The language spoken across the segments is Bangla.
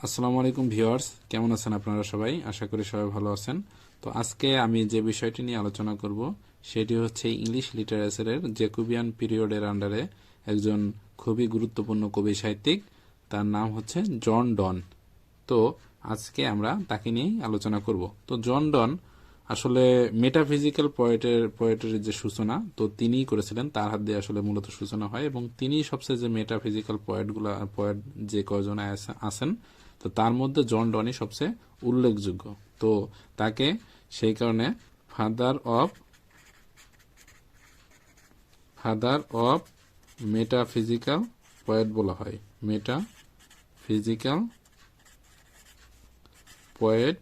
আসসালামু আলাইকুম ভিউয়ার্স, কেমন আছেন আপনারা সবাই? আশা করি সবাই ভালো আছেন। তো আজকে আমি যে বিষয়টি নিয়ে আলোচনা করব সেটি হচ্ছে ইংলিশ লিটারেচারের জ্যাকোবিয়ান পিরিয়ডের আন্ডারে একজন খুবই গুরুত্বপূর্ণ কবি সাহিত্যিক, তার নাম হচ্ছে জন ডন। তো আজকে আমরা তাকে নিয়েই আলোচনা করব। তো জন ডন আসলে মেটাফিজিক্যাল পোয়েটের যে সূচনা তো তিনিই করেছিলেন, তার হাত দিয়ে আসলে মূলত সূচনা হয় এবং তিনিই সবচেয়ে যে মেটাফিজিক্যাল পোয়েট যে কয়জন আছেন, তো তার মধ্যে জন ডনই সবচেয়ে উল্লেখযোগ্য। তো তাকে সেই কারণে father of father of metaphysical poet বলা হয়। মেটাফিজিক্যাল পোয়েট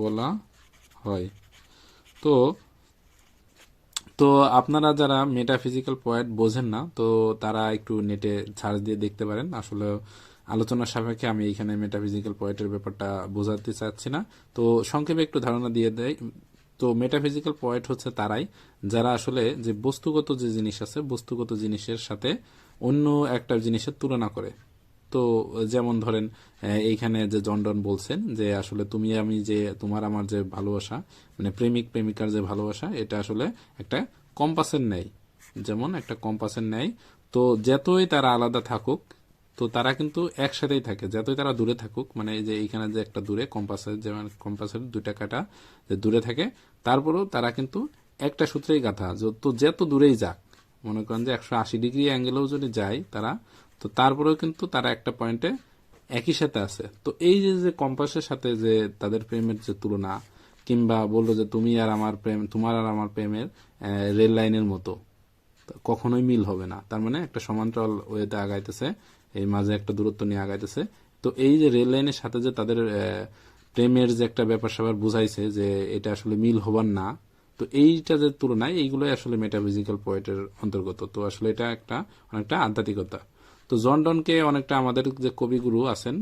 বলা হয়। তো তো আপনারা যারা মেটাফিজিক্যাল পয়েন্ট বোঝেন না, তো তারা একটু নেটে সার্চ দিয়ে দেখতে পারেন। আসলে আলোচনার সাপেক্ষে আমি এখানে মেটাফিজিক্যাল পয়েন্টের ব্যাপারটা বোঝাতে চাচ্ছি না, তো সংক্ষেপে একটু ধারণা দিয়ে দেয়। তো মেটাফিজিক্যাল পয়েন্ট হচ্ছে তারাই যারা আসলে যে বস্তুগত যে জিনিস আছে, বস্তুগত জিনিসের সাথে অন্য একটা জিনিসের তুলনা করে। তো যেমন ধরেন এইখানে যে জন ডন বলছেন যে আসলে তুমি আমি যে তোমার আমার যে ভালোবাসা, মানে প্রেমিক প্রেমিকার যে ভালোবাসা, এটা আসলে একটা কম্পাসের ন্যায়। যেমন একটা কম্পাসের ন্যায়। তো যতই তারা আলাদা থাকুক, তো তারা কিন্তু একসাথেই থাকে। যতই তারা দূরে থাকুক, মানে এই যে এইখানে যে একটা দূরে কম্পাসের, যেমন কম্পাসের দুইটা কাঁটা যে দূরে থাকে, তারপরেও তারা কিন্তু একটা সূত্রেই গাঁথা। তো যত দূরেই যাক, মনে করেন যে 180 ডিগ্রি অ্যাঙ্গেলেও যদি যায় তারা, তো তারপরেও কিন্তু তারা একটা পয়েন্টে একই সাথে আছে। তো এই যে যে কম্পাসের সাথে যে তাদের প্রেমের যে তুলনা, কিংবা বললো যে তুমি আর আমার প্রেম, তোমার আর আমার প্রেমের রেল লাইনের মতো, কখনোই মিল হবে না। তার মানে একটা সমান্তরাল ওয়েতে আগাইতেছে, এই মাঝে একটা দূরত্ব নিয়ে আগাইতেছে। তো এই যে রেল লাইনের সাথে যে তাদের প্রেমের যে একটা ব্যাপার স্যাপার বুঝাইছে যে এটা আসলে মিল হবার না, তো এইটা যে তুলনায় এইগুলোই আসলে মেটাফিজিক্যাল পয়েন্টের অন্তর্গত। তো আসলে এটা একটা অনেকটা আধ্যাত্মিকতা। তো জন ডনকে অনেকটা আমাদের যে কবিগুরু আছেন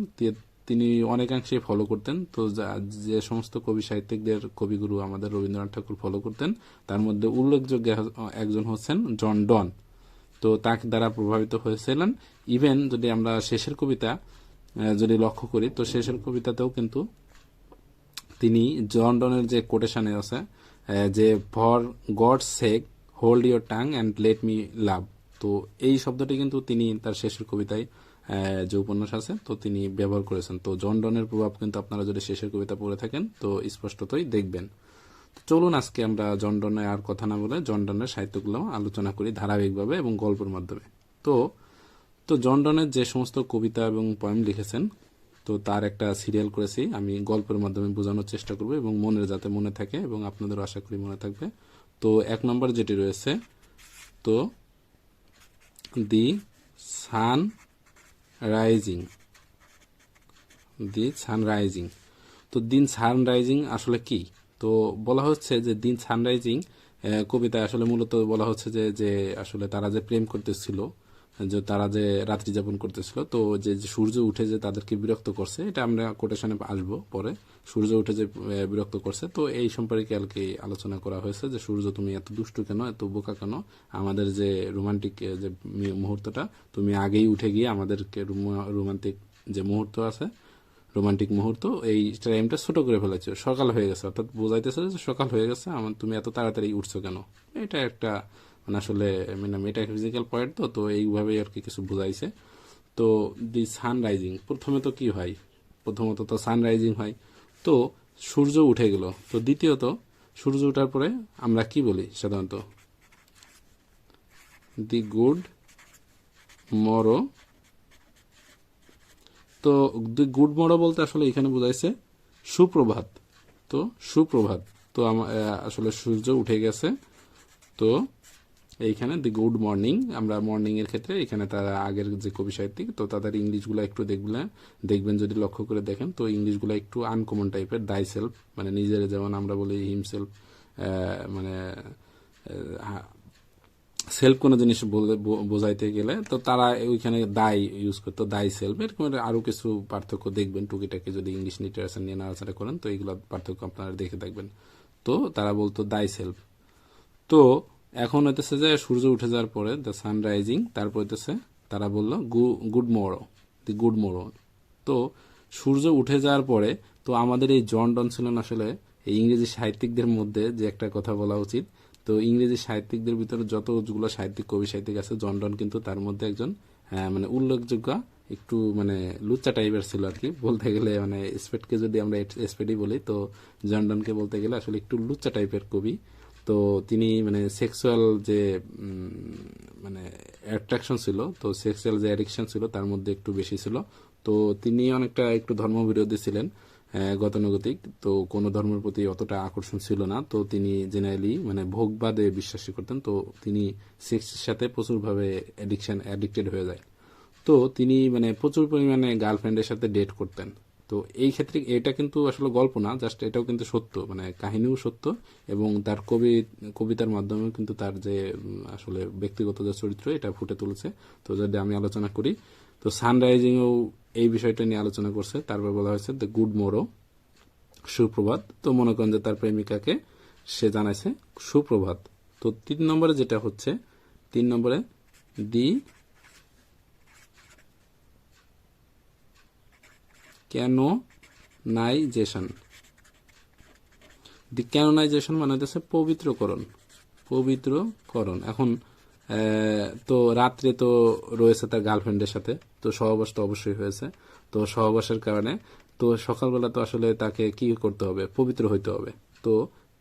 তিনি অনেকাংশেই ফলো করতেন। তো যে সমস্ত কবি সাহিত্যিকদের কবিগুরু আমাদের রবীন্দ্রনাথ ঠাকুর ফলো করতেন, তার মধ্যে উল্লেখযোগ্য একজন হচ্ছেন জন ডন। তো তাকে দ্বারা প্রভাবিত হয়েছিলেন। ইভেন যদি আমরা শেষের কবিতা যদি লক্ষ্য করি, তো শেষের কবিতাতেও কিন্তু তিনি জন ডনের যে কোটেশনে আছে যে for God sake hold your tongue and let me লাভ, তো এই শব্দটি কিন্তু তিনি তার শেষের কবিতায় যে উপন্যাস আছে তো তিনি ব্যবহার করেছেন। তো জন ডনের প্রভাব কিন্তু আপনারা যদি শেষের কবিতা পড়ে থাকেন তো স্পষ্টতই দেখবেন। চলুন আজকে আমরা জন ডনের আর কথা না বলে জন ডনের সাহিত্যগুলো আলোচনা করি ধারাবাহিকভাবে এবং গল্পের মাধ্যমে। তো তো জন ডনের যে সমস্ত কবিতা এবং পয়েম লিখেছেন, তো তার একটা সিরিয়াল করেছি, আমি গল্পের মাধ্যমে বোঝানোর চেষ্টা করব এবং মনের যাতে মনে থাকে, এবং আপনাদেরও আশা করি মনে থাকবে। তো 1 নম্বর যেটি রয়েছে, তো দি সান রাইজিং। দি সানরাইজিং। তো দিন সানরাইজিং আসলে কি? তো বলা হচ্ছে যে দিন সানরাইজিং কবিতায় আসলে মূলত বলা হচ্ছে যে যে আসলে তারা যে প্রেম করতেছিল, যে তারা যে রাত্রি যাপন করতেছিল, তো যে যে সূর্য উঠে যে তাদেরকে বিরক্ত করছে, এটা আমরা কোটেশনে আসবো পরে। সূর্য উঠে যে বিরক্ত করছে, তো এই সম্পর্কে আর কি আলোচনা করা হয়েছে যে সূর্য তুমি এত দুষ্টু কেন, এত বোকা কেন, আমাদের যে রোমান্টিক যে মুহূর্তটা, তুমি আগেই উঠে গিয়ে আমাদেরকে রোমান্টিক যে মুহূর্ত আছে, রোমান্টিক মুহূর্ত, এই টাইমটা ছোট করে ফেলেছে, সকাল হয়ে গেছে, অর্থাৎ বোঝাইতেছে যে সকাল হয়ে গেছে, তুমি এত তাড়াতাড়ি উঠছো কেন। এটা একটা মানে আসলে মানে মেটাফিজিক্যাল পয়েন্ট। তো তো এইভাবেই আর কি কিছু বোঝাইছে। তো দি সানরাইজিং, প্রথমে তো কি হয়, প্রথমত তো সানরাইজিং হয়, তো সূর্য উঠে গেল। তো দ্বিতীয়ত সূর্য ওঠার পরে আমরা কি বলি সাধারণত, দি গুড মরো। তো গুড মর্নিং বলতে আসলে এখানে বোঝাইছে সুপ্রভাত। তো সুপ্রভাত, তো আসলে সূর্য উঠে গেছে। তো এইখানে দি গুড মর্নিং, আমরা মর্নিং এর ক্ষেত্রে এখানে তারা আগের যে কবি সাহিত্যিক, তো তাদের ইংলিশগুলো একটু দেখবেন যদি লক্ষ্য করে দেখেন, তো ইংলিশগুলো একটু আনকমন টাইপের। দাই সেলফ মানে নিজের, যেমন আমরা বলি হিমসেলফ, মানে সেলফ কোনো জিনিস বোঝাইতে গেলে তো তারা ওইখানে দাই ইউজ করতো, দাই সেলফ। এরকম আরো কিছু পার্থক্য দেখবেন টুকিটাকি যদি ইংলিশ লিটারেচার নিয়ে নাড়াচাড়া করেন, তো এইগুলো পার্থক্য আপনারা দেখে থাকবেন। তো তারা বলতো দাই সেলফ। তো এখন হইতেছে যে সূর্য উঠে যাওয়ার পরে দ্য সানরাইজিং, তারপর হইতেছে তারা বললো গুড মোরো, দি গুড মোরো। তো সূর্য উঠে যাওয়ার পরে তো আমাদের এই জন ডন ছিলেন আসলে এই ইংরেজি সাহিত্যিকদের মধ্যে যে একটা কথা বলা উচিত, তো ইংরেজি সাহিত্যিকদের ভিতরে যতগুলো সাহিত্যিক কবি সাহিত্যিক আছে জন ডন কিন্তু তার মধ্যে একজন মানে উল্লেখযোগ্য, একটু মানে লুচ্চা টাইপের ছিল আর কি বলতে গেলে, মানে স্পেডকে যদি আমরা স্পেডই বলি তো জন ডনকে বলতে গেলে আসলে একটু লুচ্চা টাইপের কবি। তো তিনি মানে সেক্সুয়াল যে মানে অ্যাট্রাকশন ছিল, তো সেক্সুয়াল যে অ্যাডিকশন ছিল তার মধ্যে একটু বেশি ছিল। তো তিনি অনেকটা একটু ধর্মবিরোধী ছিলেন, গতানুগতিক, তো কোনো ধর্মের প্রতি অতটা আকর্ষণ ছিল না। তো তিনি জেনারেলি মানে ভোগবাদে বিশ্বাসী করতেন। তো তিনি সেক্সের সাথে প্রচুরভাবে অ্যাডিক্টেড হয়ে যায়। তো তিনি মানে প্রচুর পরিমাণে গার্লফ্রেন্ডের সাথে ডেট করতেন। তো এই ক্ষেত্রে এটা কিন্তু আসলে গল্প না, জাস্ট এটাও কিন্তু সত্য, মানে কাহিনীও সত্য, এবং তার কবিতার মাধ্যমেও কিন্তু তার যে আসলে ব্যক্তিগত যে চরিত্র এটা ফুটে তুলেছে। তো যদি আমি আলোচনা করি, তো সানরাইজিংও এই বিষয়টা নিয়ে আলোচনা করছে। তারপর বলা হয়েছে দ্য গুড মোরো, সুপ্রভাত। তো মনে করেন যে তার প্রেমিকাকে সে জানাইছে সুপ্রভাত। তো 3 নম্বরে যেটা হচ্ছে, 3 নম্বরে দি ক্যানোনাইজেশন। দি ক্যানোনাইজেশন মানে হচ্ছে পবিত্রকরণ, পবিত্রকরণ। এখন তো রাত্রে তো রয়েছে তার গার্লফ্রেন্ডের সাথে, তো সহবাস তো অবশ্যই হয়েছে। তো সহবাসের কারণে তো সকালবেলা তো আসলে তাকে কি করতে হবে, পবিত্র হইতে হবে। তো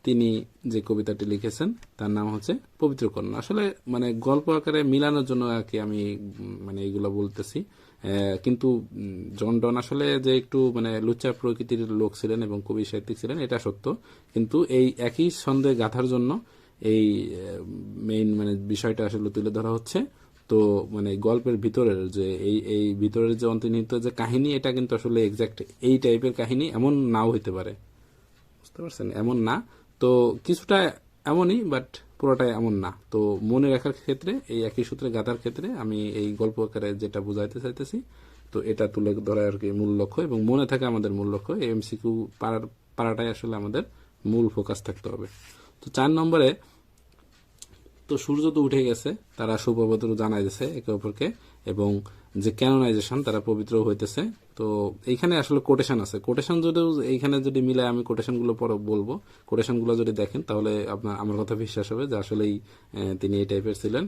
তিনি যে কবিতাটি লিখেছেন তার নাম হচ্ছে পবিত্রকরণ। আসলে মানে গল্প আকারে মিলানোর জন্য আর কি আমি মানে এইগুলো বলতেছি। কিন্তু জন ডন আসলে যে একটু মানে লুচ্চা প্রকৃতির লোক ছিলেন এবং কবি সাহিত্যিক ছিলেন এটা সত্য, কিন্তু এই একই ছন্দে গাঁথার জন্য এই মেইন মানে বিষয়টা আসলে তুলে ধরা হচ্ছে। তো মানে গল্পের ভিতরের যে এই ভিতরের যে অন্তর্নিহিত যে কাহিনী, এটা কিন্তু আসলে এক্সাক্ট এই টাইপের কাহিনী এমন নাও হইতে পারে, বুঝতে পারছেন, এমন না। তো কিছুটা এমনই, বাট পুরোটাই এমন না। তো মনে রাখার ক্ষেত্রে এই একই সূত্রে গাঁথার ক্ষেত্রে আমি এই গল্প আকারে যেটা বুঝাইতে চাইতেছি, তো এটা তুলে ধরা আর কি মূল লক্ষ্য, এবং মনে থাকা আমাদের মূল লক্ষ্য। এমসিকিউ পারাটাই আসলে আমাদের মূল ফোকাস থাকতে হবে। তো 4 নম্বরে, তো সূর্য তো উঠে গেছে, তারা সুপ্রভাত জানাই দিয়েছে একে অপরকে, এবং যে ক্যানোনাইজেশন তারা পবিত্র হইতেছে। তো এইখানে আসলে কোটেশন আছে, কোটেশন যদি এইখানে যদি মিলে, আমি কোটেশন গুলো পরে বলবো, কোটেশন গুলো যদি দেখেন তাহলে আপনার আমার কথা বিশ্বাস হবে যে আসলেই তিনি এই টাইপের ছিলেন।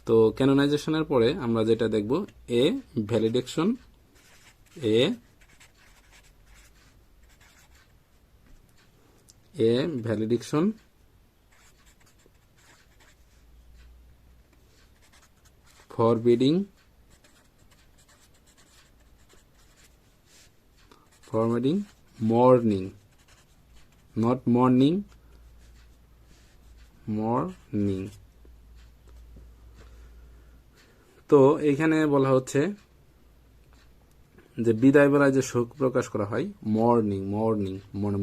তো ক্যানোনাইজেশনের পরে আমরা যেটা দেখব, a validation, a a validation forbidding morning, not morning, morning। তো এখানে বলা হচ্ছে যে বিদায় বেলায় যে শোক প্রকাশ করা হয়, মর্নিং, মর্নিং মানে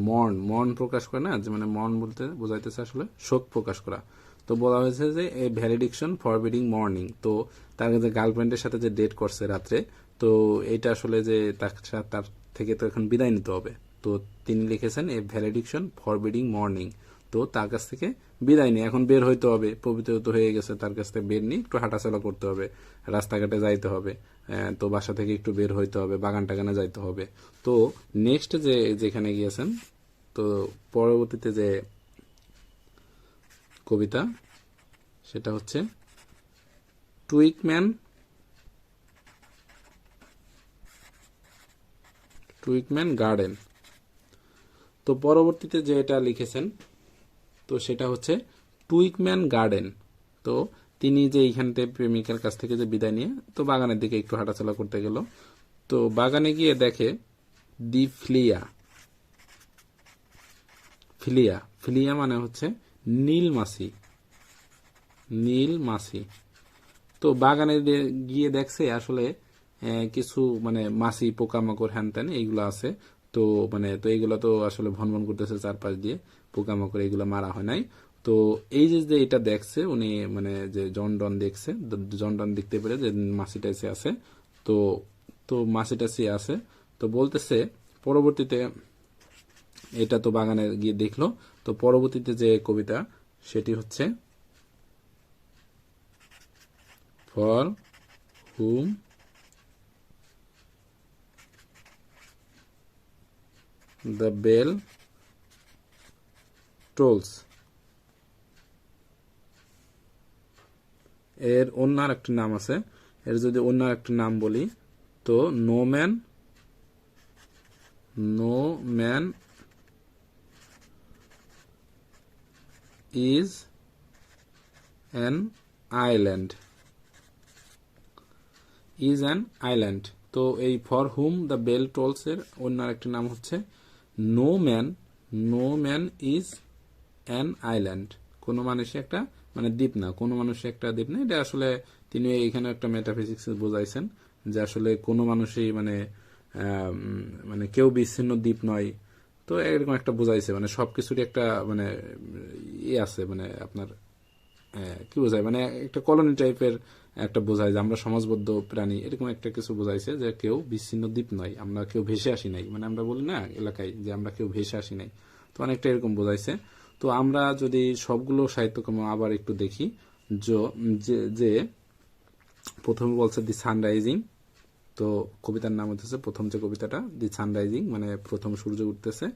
মর্ন প্রকাশ করে না, যে মানে মর্ন বলতে বোঝাইতেছে আসলে শোক প্রকাশ করা। তো বলা হয়েছে যে এ ভ্যালিডিকশন ফরবিডিং মর্নিং। তো তার যে গার্লফ্রেন্ডের সাথে যে ডেট করছে রাত্রে, তো এটা আসলে যে তার থেকে তো এখন বিদায় নিতে হবে। তো তিনি লিখেছেন এ ভ্যালিডিকশন ফরবিডিং মর্নিং। তো তার কাছ থেকে বিদায় নিয়ে এখন বের হইতে হবে, পবিত্র তো হয়ে গেছে, তার কাছ থেকে বের নিয়ে একটু হাঁটাচলা করতে হবে, রাস্তাঘাটে যাইতে হবে, তো বাসা থেকে একটু বের হইতে হবে, বাগান টাগানে যাইতে হবে। তো নেক্সট যে যেখানে গিয়েছেন, তো পরবর্তীতে যে কবিতা সেটা হচ্ছে টুইকম্যান গার্ডেন। তো পরবর্তীতে যে এটা লিখেছেন, তো সেটা হচ্ছে টুইকম্যান গার্ডেন। তো তিনি যে এইখানতে প্রেমিকার কাছ থেকে যে বিদায় নিয়ে তো বাগানের দিকে একটু হাঁটাচলা করতে গেল, তো বাগানে গিয়ে দেখে দি ফ্লিয়া, ফিলিয়া, ফিলিয়া মানে হচ্ছে নীল মাছি, নীল মাছি। তো বাগানে গিয়ে দেখছে আসলে কিছু মানে মাছি পোকামাকড় হ্যান ত্যান এইগুলো আছে। তো মানে তো এইগুলো তো আসলে ভনভন করতেছে চারপাশ দিয়ে, পোকামাকড় এইগুলো মারা হয় নাই। তো এই যে যে এটা দেখছে উনি, মানে যে জন ডন দেখছে, জন ডন দেখতে পেরে যে মাছিটা এসে আছে, তো তো মাছিটা সে আছে, তো বলতেছে পরবর্তীতে, এটা তো বাগানে গিয়ে দেখলো। তো পরবর্তীতে যে কবিতা সেটি হচ্ছে for whom the bell tolls, এর অন্য আরেকটি নাম আছে, এর যদি অন্য আরেকটি নাম বলি তো no man is an island, তো এই for whom the bell tolls এর অন্য আরেকটি নাম হচ্ছে no man is an island, কোনো মানুষই একটা মানে দ্বীপ না, কোনো মানুষই একটা দ্বীপ না। এটা আসলে তিনি এখানে একটা মেটাফিজিক্স বোঝাইছেন যে আসলে কোনো মানুষই মানে কেউ বিচ্ছিন্ন দ্বীপ নয়। তো এরকম একটা বোঝাইছে, মানে সবকিছুরই একটা মানে আছে, মানে আপনার কি বোঝায়, মানে একটা কলোনি টাইপের একটা বোঝায় যে আমরা সমাজবদ্ধ প্রাণী, এরকম একটা কিছু বোঝাইছে যে কেউ বিচ্ছিন্ন দ্বীপ নয়, আমরা কেউ ভেসে আসি নাই, মানে আমরা বলি না এলাকায় যে আমরা কেউ ভেসে আসি নাই, তো অনেকটা এরকম বোঝাইছে। তো আমরা যদি সবগুলো সাহিত্যকর্ম আবার একটু দেখি, যে প্রথমে বলছে দি সানরাইজিং, তো কবিতার নাম হইতেছে, প্রথম যে কবিতাটা দি সানরাইজিং মানে প্রথম সূর্য উঠতেছে,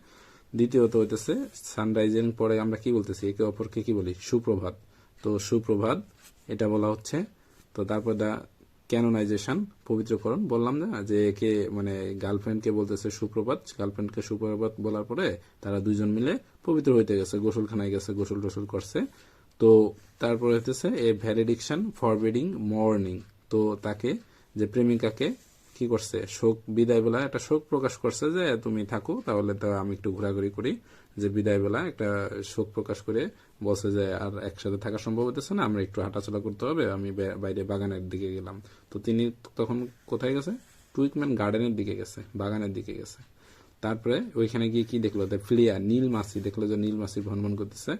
দ্বিতীয়ত হইতেছে সানরাইজিং পরে আমরা কি বলতেছি, একে অপরকে কি বলি, সুপ্রভাত, তো সুপ্রভাত এটা বলা হচ্ছে। তো তারপর দা ক্যানোনাইজেশন, পবিত্রকরণ, বললাম না যে একে মানে গার্লফ্রেন্ডকে বলতেছে সুপ্রভাত, গার্লফ্রেন্ডকে সুপ্রভাত বলার পরে তারা দুইজন মিলে পবিত্র হইতে গেছে, গোসলখানায় গেছে, গোসল টোসল করছে। তো তারপরে হইতেছে এ ভ্যালিডিকশন ফরবিডিং মর্নিং, তো তাকে যে প্রেমিকাকে কি করছে, শোক বিদায় বেলা একটা শোক প্রকাশ করছে যে তুমি থাকো, তাহলে তো আমি একটু ঘোরাঘুরি করি, যে বিদায় বেলা একটা শোক প্রকাশ করে বলছে যে আর একসাথে থাকা সম্ভব হতেছে না, আমরা একটু হাঁটাচলা করতে হবে, আমি বাইরে বাগানের দিকে গেলাম। তো তিনি তখন কোথায় গেছে, টুইকম্যান গার্ডেনের দিকে গেছে, বাগানের দিকে গেছে। তারপরে ওইখানে গিয়ে কি দেখলো, ফ্লিয়া নীল মাছি দেখলো, যে নীল মাছি ভ্রমণ করতেছে।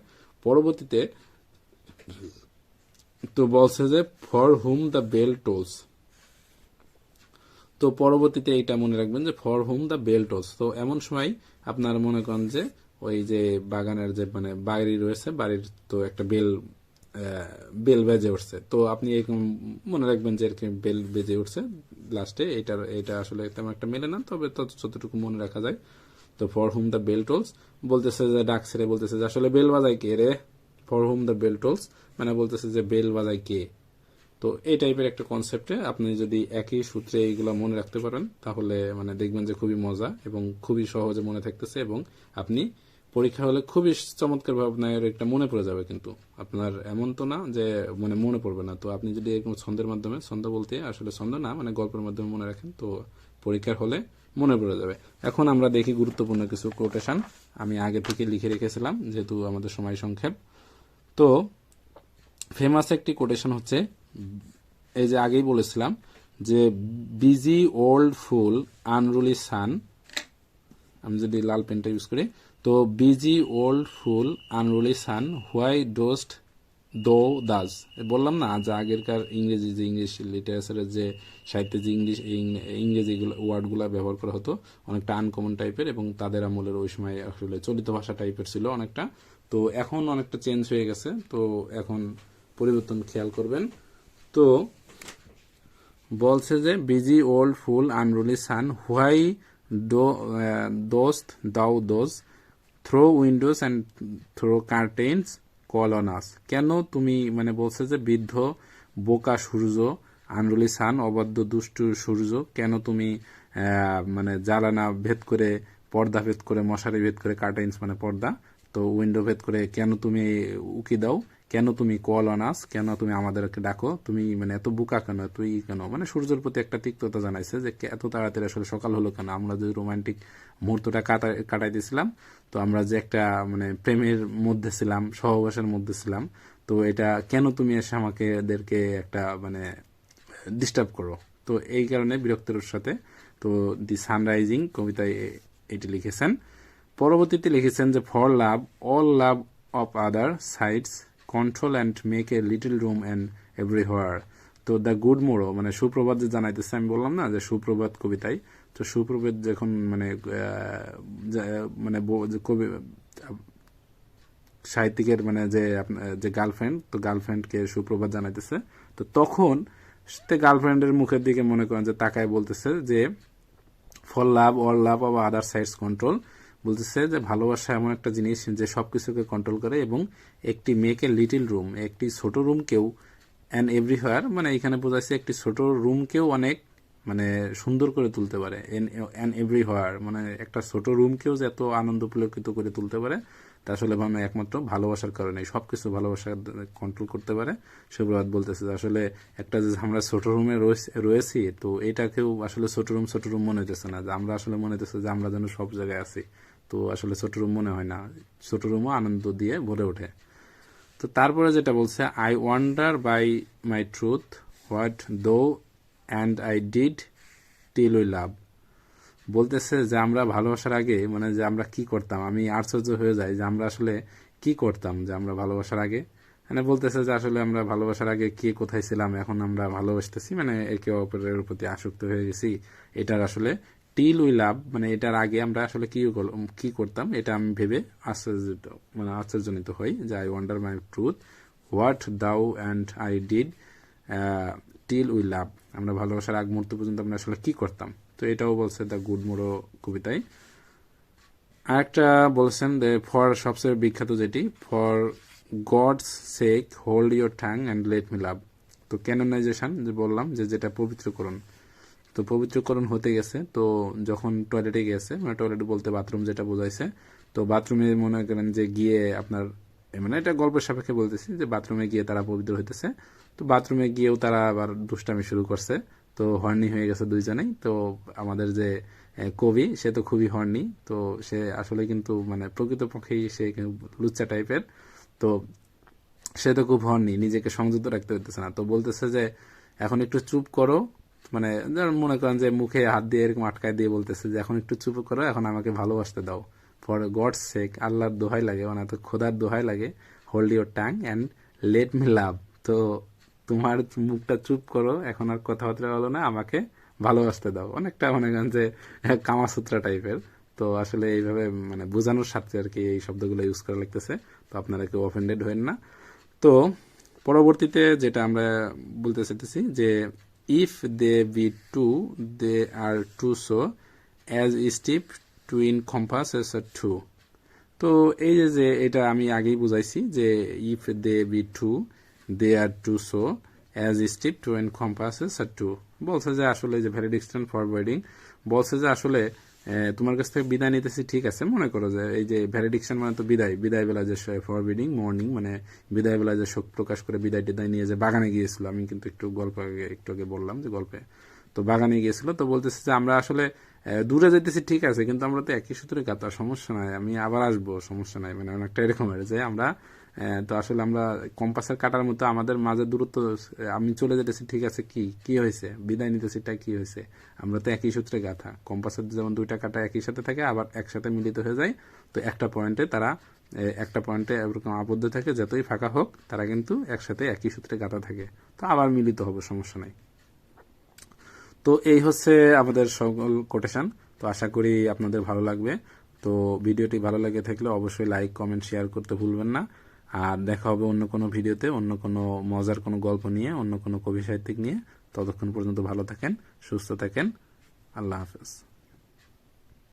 পরবর্তীতে তো বলছে যে for whom the bell tolls, তো পরবর্তীতে এইটা মনে রাখবেন যে for whom the bell tolls, তো এমন সময় আপনার মনে করেন যে ওই যে বাগানের যে মানে বাড়ি রয়েছে, বাড়ির তো একটা বেল বেজে উঠছে, তো আপনি এরকম মনে রাখবেন যে এরকম বেল বেজে উঠছে লাস্টে, এটা আসলে তেমন একটা মেলে না, তবে যতটুকু মনে রাখা যায়। তো for whom the bell tolls বলতেছে যে ডাক ছেড়ে বলতেছে যে আসলে বেল বাজায় কে রে, for whom the bell tolls মানে বলতেছে যে বেল বাজায় কে। তো এই টাইপের একটা কনসেপ্টে আপনি যদি একই সূত্রে এইগুলো মনে রাখতে পারেন, তাহলে মানে দেখবেন যে খুবই মজা এবং খুবই সহজে মনে থাকতেছে, এবং আপনি পরীক্ষা হলে খুবই চমৎকার ভাবে একটা মনে পড়ে যাবে। কিন্তু আপনার এমন তো না যে মানে মনে পড়বে না, তো আপনি যদি এরকম ছন্দের মাধ্যমে, ছন্দ বলতে আসলে ছন্দ না মানে গল্পের মাধ্যমে মনে রাখেন, তো পরীক্ষার হলে মনে পড়ে যাবে। এখন আমরা দেখি গুরুত্বপূর্ণ কিছু কোটেশন, আমি আগে থেকে লিখে রেখেছিলাম যেহেতু আমাদের সময় সংক্ষেপ। তো ফেমাস একটি কোটেশন হচ্ছে, এই যে আগেই বলেছিলাম যে busy old fool unruly sun, আমি যদি লাল পেনটা ইউজ করি, তো busy old fool unruly sun why dost thou thus, বললাম না যে আগেরকার ইংরেজি যে ইংলিশ লিটারেচারের যে সাহিত্যে যে ইংরেজি ওয়ার্ডগুলো ব্যবহার করা হতো অনেকটা আনকমন টাইপের, এবং তাদের আমলের ওই সময় আসলে চলিত ভাষা টাইপের ছিল অনেকটা, তো এখন অনেকটা চেঞ্জ হয়ে গেছে, তো এখন পরিবর্তন খেয়াল করবেন। তো বলছে যে busy old fool unruly sun why dost thou thus through windows and through curtains call on us, কেন তুমি মানে বলছে যে বৃদ্ধ বোকা সূর্য, আনরুলি সান অবাধ্য দুষ্টু সূর্য, কেন তুমি মানে জালানা ভেদ করে, পর্দা ভেদ করে, মশারি ভেদ করে, কার্টেন্স মানে পর্দা, তো উইন্ডো ভেদ করে কেন তুমি উকি দাও, কেন তুমি কল অন আস, কেন তুমি আমাদেরকে ডাকো, তুমি মানে এত বোকা কেন, তুই কেন, মানে সূর্যের প্রতি একটা তিক্ততা জানাইছে যে এত তাড়াতাড়ি আসলে সকাল হলো কেন, আমরা যে রোমান্টিক মুহূর্তটা কাটাইতেছিলাম, তো আমরা যে একটা মানে প্রেমের মধ্যে ছিলাম, সহবাসের মধ্যে ছিলাম, তো এটা কেন তুমি এসে এদেরকে একটা মানে ডিস্টার্ব করো, তো এই কারণে বিরক্তের সাথে তো দি সানরাইজিং কবিতায় এটি লিখেছেন। পরবর্তীতে লিখেছেন যে for love all love of other sides control and make a little room and everywhere, তো দ্য গুড মোরো মানে সুপ্রভাত যে জানাইতেছে, আমি বললাম না যে সুপ্রভাত কবিতায়, তো সুপ্রভাত যখন মানে মানে কবি সাহিত্যিকের মানে যে গার্লফ্রেন্ড, তো গার্লফ্রেন্ডকে সুপ্রভাত জানাইতেছে, তো তখন গার্লফ্রেন্ডের মুখের দিকে মনে করেন যে তাকায় বলতেছে যে for love all love of other sides control, বলতেছে যে ভালোবাসা এমন একটা জিনিস যে সবকিছুকে কন্ট্রোল করে এবং একটি মেয়েকে লিটিল রুম, একটি ছোট রুমকেও অ্যান্ড এভরিহোয়ার, মানে এখানে বোঝাচ্ছে একটি ছোট রুমকেও অনেক মানে সুন্দর করে তুলতে পারে। অ্যান্ড এভরিহোয়ার মানে একটা ছোট রুমকেও যে এত আনন্দ পুলকিত করে তুলতে পারে তা আসলে মানে একমাত্র ভালোবাসার কারণে, সবকিছু ভালোবাসা কন্ট্রোল করতে পারে। সুপ্রভাত বলতেছে যে আসলে একটা যে আমরা ছোট রুমে রয়েছি, তো এটাকেও আসলে ছোট রুম মনে হইতেছে না, যে আমরা আসলে মনে হইতেছে যে আমরা যেন সব জায়গায় আছি। তো আসলে ছোট রুম মনে হয় না, ছোট রুমও আনন্দ দিয়ে ভরে ওঠে। তো তারপরে যেটা বলছে, I wonder by my troth what thou and I did till we love. বলতেছে যে আমরা ভালোবাসার আগে মানে যে আমরা কি করতাম, আমি আশ্চর্য হয়ে যাই যে আমরা আসলে কি করতাম যে আমরা ভালোবাসার আগে। মানে বলতেছে যে আসলে আমরা ভালোবাসার আগে কে কোথায় ছিলাম, এখন আমরা ভালোবাসতেছি, মানে একে অপরের প্রতি আসক্ত হয়ে গেছি। এটার আসলে টিল উই লাভ মানে এটার আগে আমরা আসলে কি করতাম, এটা আমি ভেবে আশ্চর্যজনিত হই যে I wonder my troth what thou and I did till we love, আমরা ভালোবাসার আগ মুহূর্ত পর্যন্ত আমরা আসলে কি করতাম। তো এটাও বলছে দ্য গুড মোরো কবিতায়। আরেকটা বলছেন যে ফর সবচেয়ে বিখ্যাত যেটি, for gods sake hold your tongue and let me লাভ। তো ক্যানোনাইজেশন যে বললাম যে যেটা পবিত্রকরণ, তো পবিত্রকরণ হতে গেছে, তো যখন টয়লেটে গেছে, মানে টয়লেট বলতে বাথরুম যেটা বোঝাইছে, তো বাথরুমে মনে করেন যে গিয়ে আপনার মানে এটা গল্পের সাপেক্ষে বলতেছি যে বাথরুমে গিয়ে তারা পবিত্র হইতেছে। তো বাথরুমে গিয়েও তারা আবার দুষ্টামি শুরু করছে, তো হর্নি হয়ে গেছে দুইজনেই। তো আমাদের যে কবি সে তো খুবই হর্নি, তো সে আসলে কিন্তু মানে প্রকৃতপক্ষেই সে লুচ্চা টাইপের। তো সে তো খুব হর্নি, নিজেকে সংযত রাখতে হইতেছে না। তো বলতেছে যে এখন একটু চুপ করো, মানে মনে করেন যে মুখে হাত দিয়ে এরকম আটকায় দিয়ে বলতেছে যে এখন একটু চুপ করো, এখন আমাকে ভালোবাসতে দাও। ফর গডস সেক, আল্লাহর দোহাই লাগে, মানে তো খোদার দোহাই লাগে, hold your tongue and let me লাভ। তো তোমার মুখটা চুপ করো, এখন আর কথাবার্তা হলো না, আমাকে ভালোবাসতে দাও। অনেকটা মনে করেন যে কামাসূত্রা টাইপের। তো আসলে এইভাবে মানে বোঝানোর স্বার্থে আর কি এই শব্দগুলো ইউজ করা লাগতেছে। তো আপনারা কেউ অফেন্ডেড হবেন না। তো পরবর্তীতে যেটা আমরা বলতে চাইতেছি যে if they be two they are two so as stiff twin compasses are two. তো এই যে এটা আমি আগেই বুঝাইছি যে if they be two they are two so as stiff twin compasses are two. বলছে যে আসলে যে ভ্যালিডিকশন ফরওয়ার্ডিং, বলছে যে আসলে তোমার কাছ থেকে বিদায় নিতেছি, ঠিক আছে, মনে করো যে এই যে ভ্যালিডিকশন মানে তো বিদায় বেলা যে ফরওয়ার্ডিং মর্নিং মানে বিদায় বেলা যে শোক প্রকাশ করে বিদায় টিদায় নিয়ে যে বাগানে গিয়েছিল, আমি কিন্তু একটু আগে বললাম যে গল্পে, তো বাগানে গিয়েছিল। তো বলতেছে যে আমরা আসলে দূরে যেতেছি, ঠিক আছে, কিন্তু আমরা তো একই সূত্রে গাঁথা, সমস্যা নাই, আমি আবার আসবো, সমস্যা নাই, মানে অনেকটা এরকমের যে আমরা তো আসলে আমরা কম্পাসের কাটার মতো আমাদের মাঝে দূরত্ব, আমি চলে যেতেছি, ঠিক আছে, কি হয়েছে, বিদায় নিতেছি, কি হয়েছে, আমরা তো একই সূত্রে গাঁথা। কম্পাসের যেমন দুইটা কাটা একই সাথে থাকে, আবার একসাথে মিলিত হয়ে যায়। তো একটা পয়েন্টে এরকম আবদ্ধ থাকে, যতই ফাঁকা হোক তারা কিন্তু একসাথে একই সূত্রে গাঁথা থাকে, তো আবার মিলিত হবে, সমস্যা নাই। তো এই হচ্ছে আমাদের সকল কোটেশন। তো আশা করি আপনাদের ভালো লাগবে। তো ভিডিওটি ভালো লাগে থাকলে অবশ্যই লাইক কমেন্ট শেয়ার করতে ভুলবেন না। আর দেখা হবে অন্য কোনো ভিডিওতে, অন্য কোনো মজার কোনো গল্প নিয়ে, অন্য কোনো কবি সাহিত্যিক নিয়ে। ততক্ষণ পর্যন্ত ভালো থাকেন, সুস্থ থাকেন, আল্লাহ হাফেজ।